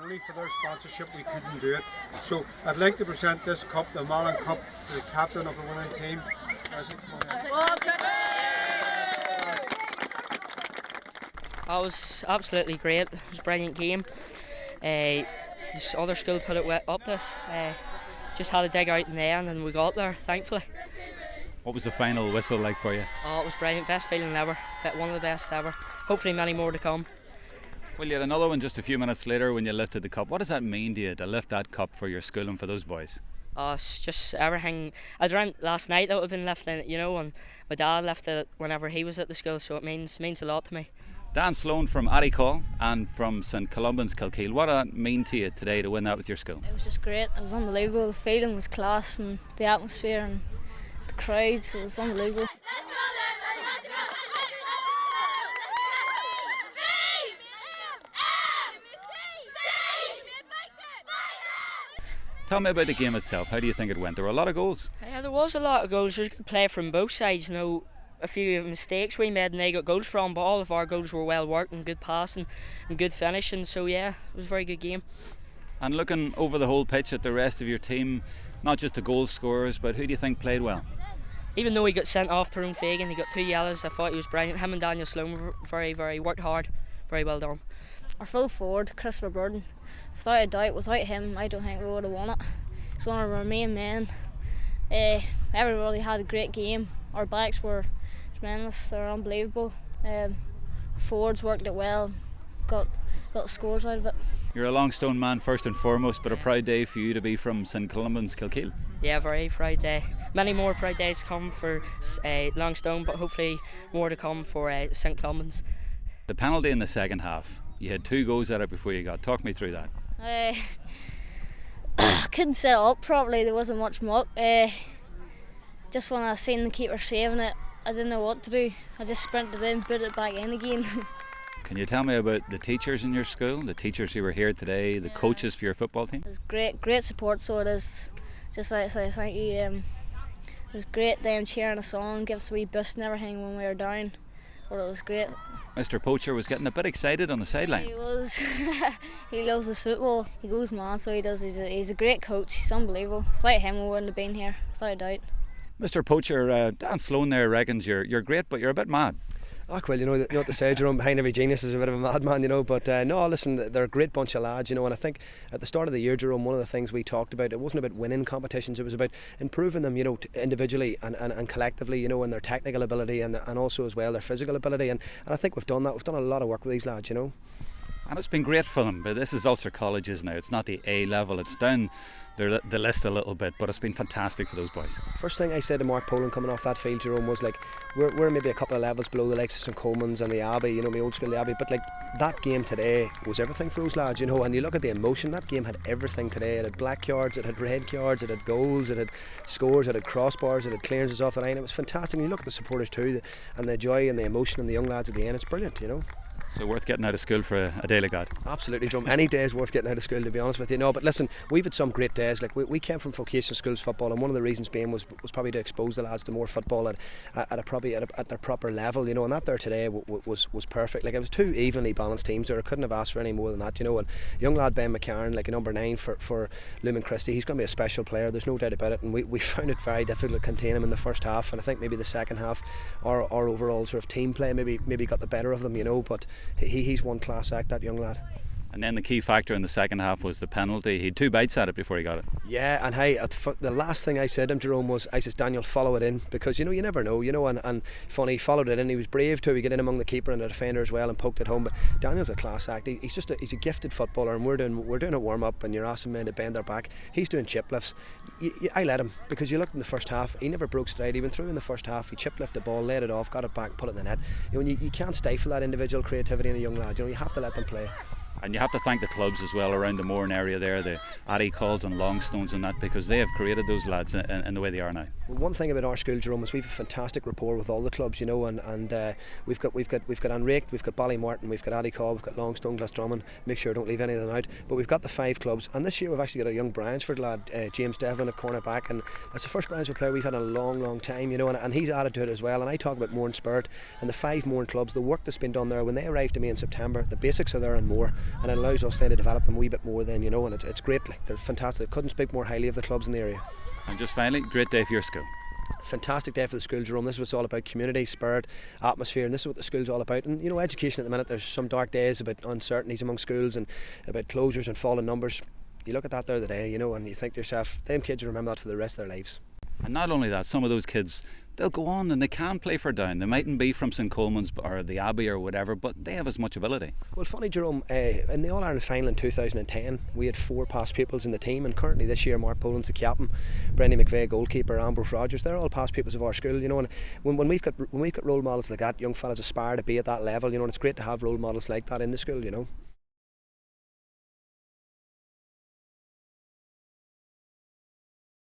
Only for their sponsorship we couldn't do it. So I'd like to present this cup, the Mallon Cup, to the captain of the winning team. That was absolutely great. It was a brilliant game. This other school put it up to us. Just had to dig out in the end and we got there, thankfully. What was the final whistle like for you? Oh, it was brilliant. Best feeling ever. One of the best ever. Hopefully many more to come. Well, you had another one just a few minutes later when you lifted the cup. What does that mean to you, to lift that cup for your school and for those boys? Oh, it's just everything. I dreamt last night that would have been lifting it, and my dad lifted it whenever he was at the school, so it means a lot to me. Dan Sloan from Edendork and from St Columban's Kilkeel. What did it mean to you today to win that with your school? It was just great. It was unbelievable. The feeling was class and the atmosphere and the crowds. It was unbelievable. Tell me about the game itself. How do you think it went? There were a lot of goals. Yeah, there was a lot of goals. There was good play from both sides. A few mistakes we made and they got goals from, but all of our goals were well worked and good passing and good finishing. So yeah, it was a very good game. And looking over the whole pitch at the rest of your team, not just the goal scorers, but who do you think played well? Even though he got sent off, Jerome, he got 2 yellows. I thought he was brilliant. Him and Dan Sloan were very worked hard. Very well done. Our full forward, Christopher Burden, without a doubt, without him, I don't think we would have won it. He's one of our main men. Everybody had a great game. Our backs were tremendous. They were unbelievable. Forwards worked it well. Got scores out of it. You're a Longstone man first and foremost, but a proud day for you to be from St Columban's Kilkeel. Yeah, very proud day. Many more proud days to come for Longstone, but hopefully more to come for St Columban's. The penalty in the second half, you had 2 goes at it before you got. Talk me through that. I couldn't set it up properly. There wasn't much muck. Just when I seen the keeper saving it, I didn't know what to do. I just sprinted in, put it back in again. Can you tell me about the teachers in your school, the teachers who were here today, the coaches for your football team? It was great support, so it is. Just like I say, thank you. It was great them cheering us on, give us a wee boost and everything when we were down. But it was great. Mr Poacher was getting a bit excited on the sideline. He was. He loves his football. He goes mad, so he does. He's a great coach. He's unbelievable. Without him, we wouldn't have been here, without a doubt. Mr Poacher, Dan Sloan there reckons you're great, but you're a bit mad. Oh, well, you know what to say, Jerome, behind every genius is a bit of a madman, but no, listen, they're a great bunch of lads, and I think at the start of the year, Jerome, one of the things we talked about, it wasn't about winning competitions, it was about improving them, individually and collectively, in their technical ability and also as well their physical ability, and I think we've done that. We've done a lot of work with these lads, And it's been great for them, but this is Ulster Colleges now. It's not the A level, it's down the list a little bit, but it's been fantastic for those boys. First thing I said to Mark Poland coming off that field, Jerome, was like, we're maybe a couple of levels below the likes of St Coleman's and the Abbey, my old school the Abbey, but like that game today was everything for those lads, and you look at the emotion, that game had everything today. It had black yards, it had red yards, it had goals, it had scores, it had crossbars, it had clearances off the line. It was fantastic. And you look at the supporters too, and the joy and the emotion and the young lads at the end, it's brilliant, So worth getting out of school for a day like that. Absolutely, Jerome. Any day is worth getting out of school, to be honest with you. No, but listen, we've had some great days. Like we came from vocational schools football, and one of the reasons being was probably to expose the lads to more football at their proper level, and that there today was perfect. Like it was 2 evenly balanced teams there. I couldn't have asked for any more than that, And young lad Ben McCarron, like a number 9 for Lumen Christi, he's going to be a special player. There's no doubt about it. And we found it very difficult to contain him in the first half, and I think maybe the second half, our overall sort of team play maybe got the better of them, But he's one class act, that young lad. And then the key factor in the second half was the penalty. He had 2 bites at it before he got it. Yeah, and hey, the last thing I said to him, Jerome, was I says, Daniel, follow it in, because you never know, and funny, he followed it in. He was brave too. He got in among the keeper and the defender as well and poked it home. But Daniel's a class act. He's a gifted footballer, and we're doing a warm up, and you're asking men to bend their back. He's doing chip lifts. I let him, because you looked in the first half, he never broke stride. He went through in the first half. He chip lifted the ball, laid it off, got it back, put it in the net. You can't stifle that individual creativity in a young lad. You have to let them play. And you have to thank the clubs as well around the Mourne area there, the Edendorks and Longstones and that, because they have created those lads in the way they are now. Well, one thing about our school, Jerome, is we've a fantastic rapport with all the clubs, and we've got Anrake, we've got Ballymartin, we've got Edendork, we've got Longstone, Glasdrumman. Make sure I don't leave any of them out. But we've got the 5 clubs, and this year we've actually got a young Bryansford lad, James Devlin, at cornerback, and that's the first Bryansford player we've had in a long time, and he's added to it as well. And I talk about Mourne spirit and the 5 Mourne clubs, the work that's been done there. When they arrived to me in September, the basics are there and more. and it allows us then to develop them a wee bit more then, you know, and it's great, like, they're fantastic. Couldn't speak more highly of the clubs in the area. And just finally, great day for your school. Fantastic day for the school, Jerome. This is what it's all about: community, spirit, atmosphere, and this is what the school's all about. And you know, education at the minute, there's some dark days about uncertainties among schools and about closures and falling numbers. You look at that there today, you know, and you think to yourself, them kids will remember that for the rest of their lives. And not only that, some of those kids, they'll go on and they can play for Down. They mightn't be from St Coleman's or the Abbey or whatever, but they have as much ability. Well, funny, Jerome, in the All-Ireland final in 2010, we had 4 past pupils in the team, and currently this year Mark Poland's the captain, Brendan McVeigh goalkeeper, Ambrose Rogers, they're all past pupils of our school, you know. And when we've got role models like that, young fellas aspire to be at that level, you know, and it's great to have role models like that in the school, you know.